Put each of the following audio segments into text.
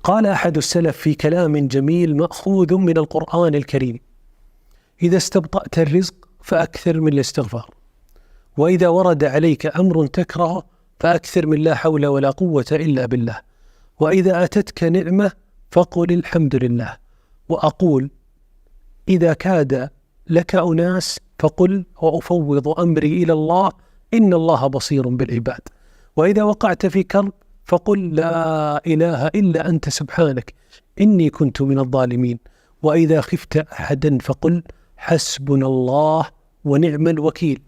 قال أحد السلف في كلام جميل مأخوذ من القرآن الكريم: إذا استبطأت الرزق فأكثر من الاستغفار، وإذا ورد عليك أمر تكره فأكثر من لا حول ولا قوة إلا بالله، وإذا أتتك نعمة فقل الحمد لله، وأقول إذا كاد لك أناس فقل وأفوض أمري إلى الله إن الله بصير بالعباد، وإذا وقعت في كرب فقل لا إله إلا أنت سبحانك إني كنت من الظالمين، وإذا خفت أحدا فقل حسبنا الله ونعم الوكيل،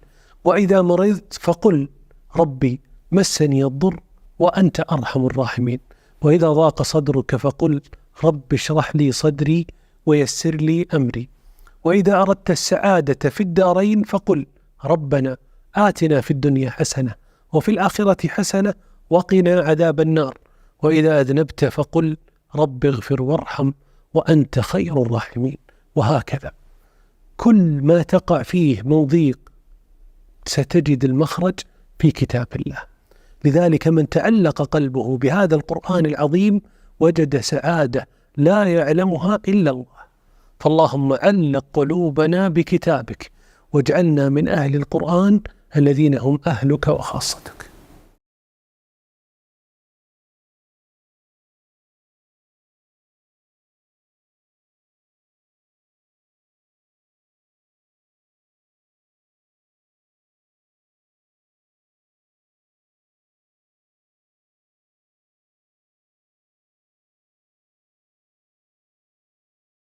وإذا مرضت فقل ربي مسني الضر وأنت أرحم الراحمين، وإذا ضاق صدرك فقل رب اشرح لي صدري ويسر لي أمري، وإذا أردت السعادة في الدارين فقل ربنا آتنا في الدنيا حسنة وفي الآخرة حسنة وقنا عذاب النار، وإذا أذنبت فقل رب اغفر وارحم وأنت خير الراحمين. وهكذا كل ما تقع فيه من ضيق ستجد المخرج في كتاب الله. لذلك من تعلق قلبه بهذا القرآن العظيم وجد سعادة لا يعلمها إلا الله. فاللهم علق قلوبنا بكتابك واجعلنا من أهل القرآن الذين هم أهلك وخاصتك.